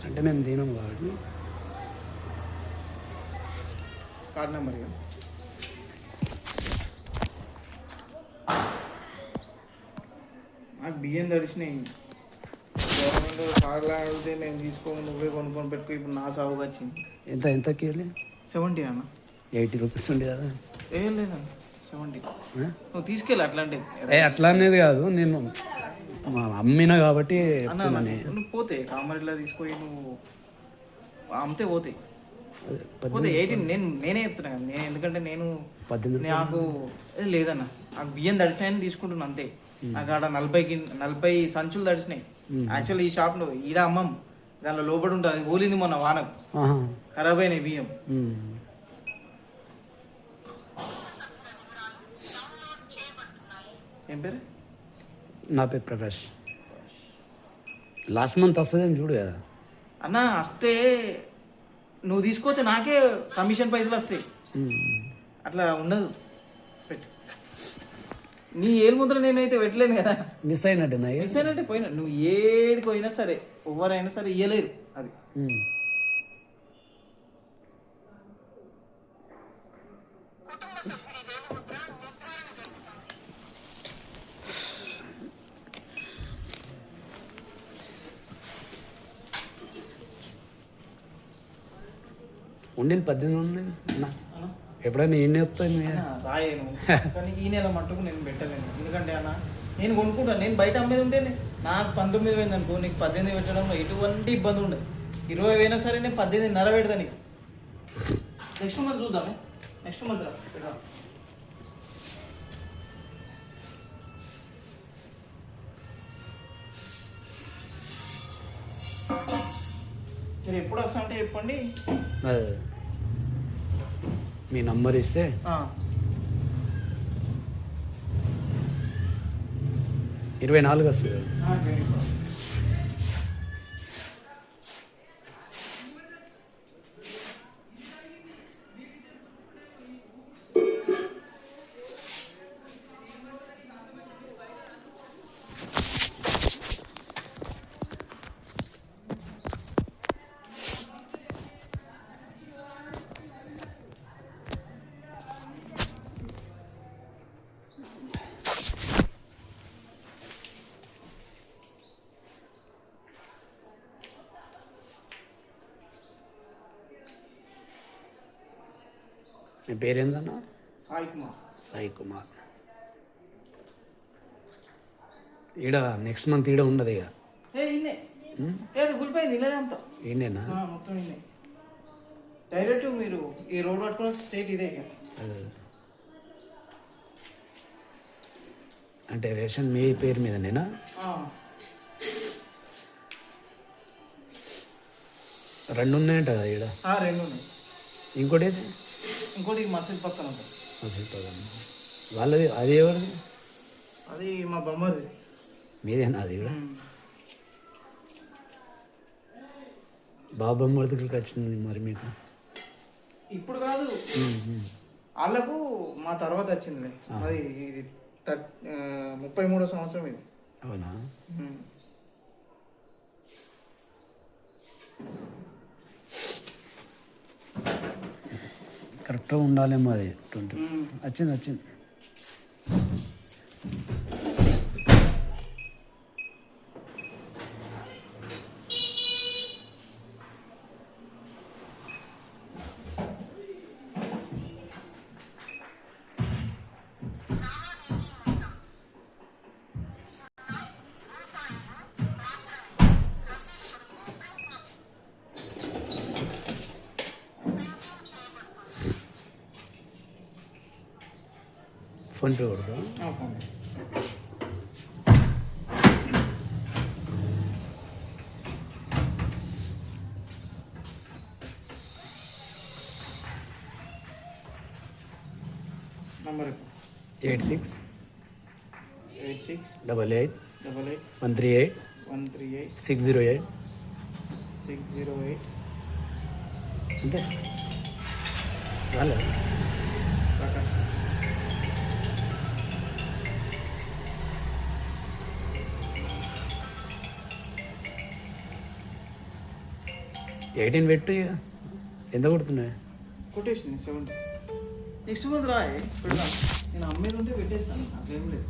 అంటే మేము తినం కాబట్టి. కార్డ్ నెంబర్ ఇక నాకు బియ్యం తడిచినాయి. గవర్నమెంట్ కార్డులు అడిగితే నేను తీసుకోను, నువ్వే కొనుక్కొని పెట్టుకో. ఇప్పుడు నా సాగుగా వచ్చింది. ఎంత కేర్లీ 70 అన్న. 80 రూపీస్ ఉండే కదా. ఏం లేదన్న 70. నువ్వు తీసుకెళ్ళి అట్లాంటిది. అట్లా అనేది కాదు, నేను అమ్మినా కాబట్టి అన్న నువ్వు పోతే కామరిలా తీసుకొని నువ్వు అమ్మితే పోతే 18. నేనే చెప్తున్నా కదా. ఎందుకంటే నేను నాకు లేదన్న, నాకు బియ్యం తడిచినాయని తీసుకుంటున్నా అంతే. నాకు ఆడ 40 సంచులు తడిచినాయి. యాక్చువల్లీ ఈ షాప్లో ఈడ అమ్మం, దానిలో లోపడి ఉంటుంది. ఊలింది మొన్న వానకు, ఖరాబ్ అయినాయి బియ్యం. ఏం పేరు? నా పేరు ప్రకాష్. లాస్ట్ మంత్ వస్తుందేమో చూడు కదా అన్న. వస్తే నువ్వు తీసుకోతే నాకే కమిషన్ పైసలు వస్తాయి. అట్లా ఉండదు. పెట్టు. నీ ఏలు ముద్ర నేనైతే పెట్టలేను కదా. మిస్ అయినట్టే పోయినా. నువ్వు ఏడికి పోయినా సరే, ఎవరైనా సరే ఇయ్యలేరు అది. ఉండింది 18 ఉంది ఎప్పుడైనా ఏం చెప్తాను రాయను. కానీ ఈ నెల మట్టుకు నేను పెట్టలేను. ఎందుకంటే అన్న నేను కొనుక్కుంటాను. నేను బయట అమ్మేది ఉంటే నాకు 19 పోయింది అనుకో, నీకు 18 పెట్టడంలో ఎటువంటి ఇబ్బంది ఉండదు. 20 అయినా సరే నేను 18.5 పెడతా నీకు. నెక్స్ట్ మంత్ చూద్దామే. నెక్స్ట్ మంత్ రా. మీరు ఎప్పుడు వస్తా అంటే చెప్పండి. మీ నంబర్ ఇస్తే 24 వస్తుంది. మీ పేరేందన్నా? సాయి కుమార్. ఈడ నెక్స్ట్ మంత్ ఈడ ఉండదు ఇక. ఈడేనా? డైరెక్ట్ మీరు ఈ రోడ్ పట్టుకున్న స్ట్రైట్ ఇదే. అంటే రేషన్ మీ పేరు మీదనేనా? రెండు ఉన్నాయంట కదా ఈడ. 2 ఉన్నాయి. ఇంకోటి మసీద్ పక్కన ఉంటుంది. మసీద్ పక్కన వాళ్ళది. అది ఎవరిది? అది మా బొమ్మది. మీదేనా అది కూడా? బాబా మృతులకి వచ్చింది మరి మీకు? ఇప్పుడు కాదు, వాళ్ళకు మా తర్వాత వచ్చింది. అది ఇది 33వ సంవత్సరం ఇది. అవునా? కరెక్ట్గా ఉండాలేమో అది. 20 వచ్చింది. ఫోన్పే కొడతా. నంబర్ 86 88 138 608 అంతే. రాలేదు. 18 పెట్టి ఎంత కొడుతున్నాయి? కొటేషన్ 70. నెక్స్ట్ మంత్ రాయ్ పెడతా. నేను అమ్మేది ఉంటే పెట్టేస్తాను, అట్లేం లేదు.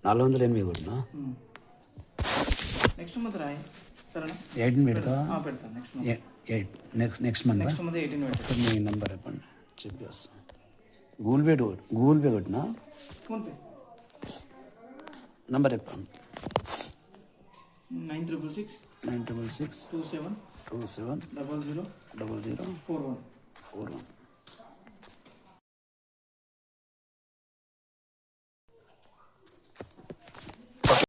$408 కొట్టినా. నెక్స్ట్ మంత్ రాయ్ సరేనా? 18 పెడతా. పెడతాను నెక్స్ట్ మంత్. నెక్స్ట్ మంత్ 18 పెడతాను. మీ నెంబర్ చెప్పండి, చెక్ చేస్తాను. గూగుల్ పే కొట్టినా. ఫోన్పే నంబర్ చెప్పండి. 966 966 27 27 00 00 41. 41.